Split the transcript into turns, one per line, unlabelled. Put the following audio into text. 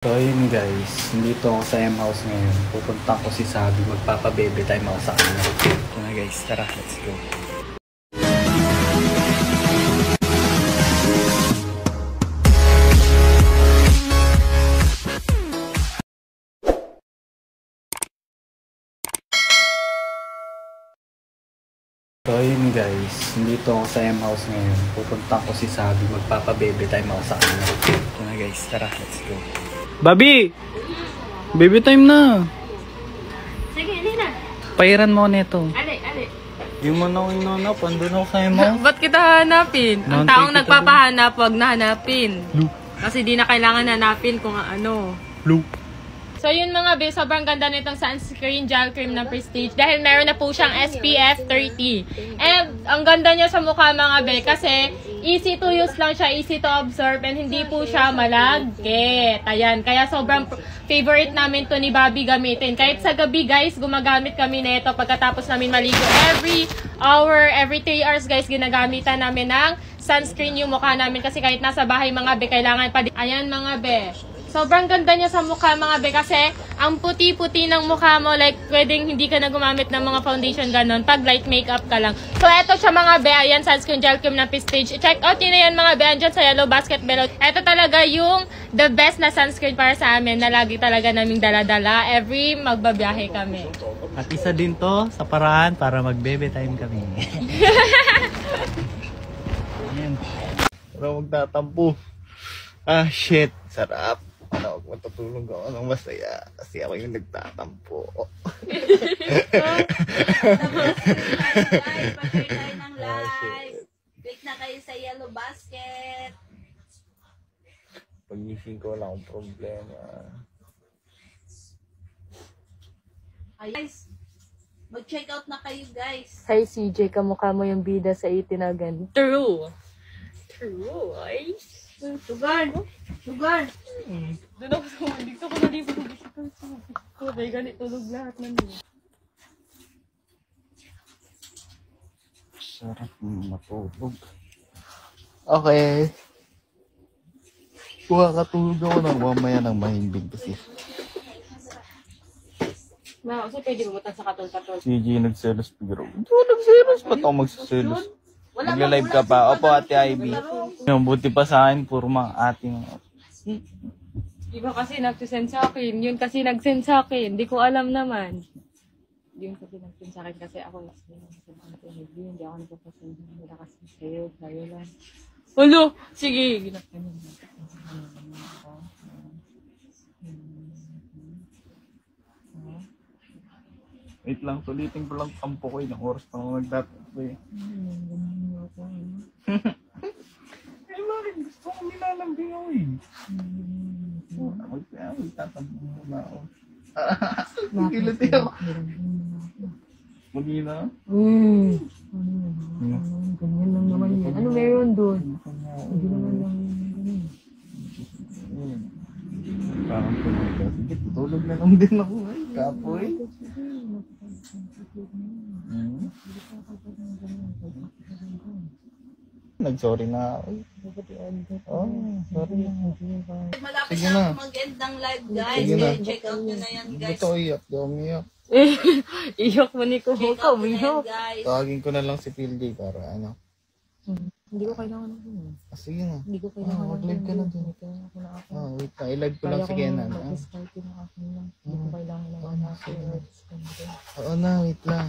So yun guys, nandito ako sa M-House ngayon. Pupunta ko si Sabi, magpapabebe time ako sa kanya. Ito na guys, tara, let's go. So yun guys, nandito ako sa M-House ngayon. Pupunta ko si Sabi, magpapabebe time ako sa kanya. Ito na guys, tara, let's go. Babi! Baby time na!
Sige, hindi na.
Pairan mo nito.
Ali.
Yung mo na inanap, andun ako sa M-House.
Ba't kita hanapin? Ang taong nagpapahanap, wag na hanapin. Kasi di na kailangan hanapin kung ano. So yun mga be, sobrang ganda nitong sunscreen gel cream ng Prestige dahil meron na po siyang SPF 30. And ang ganda niya sa mukha mga be kasi easy to use lang siya, easy to absorb, and hindi po siya malagkit. Ayan, kaya sobrang favorite namin to ni Bobby gamitin. Kahit sa gabi guys, gumagamit kami nito pagkatapos namin maligo. Every hour, every 3 hours guys, ginagamitan namin ng sunscreen yung mukha namin kasi kahit nasa bahay mga be, kailangan pa din. Ayan mga be. Sobrang ganda niya sa mukha mga be kasi ang puti-puti ng mukha mo, like pwedeng hindi ka na gumamit ng mga foundation ganon pag light makeup ka lang. So eto siya mga be, ayan sunscreen gel cream ng Prestige. Check out yun na yan mga be, andyan sa yellow basket below. Eto talaga yung the best na sunscreen para sa amin na lagi talaga naming dala-dala every magbabiyahe kami.
At isa din to sa paraan para mag-bebe time kami. Ayan. Pero magtatampo. Ah shit, sarap. Ano, matutulog ako ng masaya kasi ako yung nagtatampo.
Pag-share tayo ng live. Click na kayo sa yellow basket.
Pag-ising ko wala akong problema.
Ay, guys, mag-check out na kayo guys.
Hi CJ, kamukha mo yung bida sa itinagan. True. Ay.
Sugar.
Doon ako sa hindi ko nalibot ng bisita. Kaya ganito tulog lahat ng niya.
Sarap matulog. Okay. Makakatulog ako ng mamaya ng mahimbing kasi.
Kasi pwede bumutang sa katol-katol.
Si G nagselos pero. Hindi ko nagselos. Ba't ako magsiselos? Magla-live ka pa. Opo, Ate Ivy. Yung buti pa sa akin, puro mga ating.
Iba kasi nag-send sa akin. Yun kasi nag-send sa akin. Hindi ko alam naman. Yun kasi nag-send sa akin kasi ako hindi ako nagpapasend. Wala kasi sa'yo. Sa'yo lang. Hulo! Sige!
Wait lang, sulitin ko lang kampo ko. Ilang oras pa ako nagtatakbo eh. Eh bakit? Gusto ko nilalambing ako eh. Magtatampo muna ako. Kilati ako. Mag-ina?
Ganyan lang naman yan. Ano meron doon? Hindi naman lang ganyan.
Parang tulog ka. Sige, tutulog na lang din ako eh. Kapoy. Nag-sorry na ako. Oh, sorry na.
Malapit na ako mag-end ng live guys. Check out nyo na yan guys.
Ito iyak. Di ako umiyak.
Iyok mo ni ko.
Check out nyo na yan guys.
Tawagin ko na lang si Pildi para ano.
Hindi ko kailangan ng ganyan.
Sige na.
Hindi ko kailangan ng
mag-live ka na din. Wait na. I-live ko lang si Kenan.
Mag-start yung akin lang. Hindi ko kailangan ng 1 hour.
Oo na, wait lang.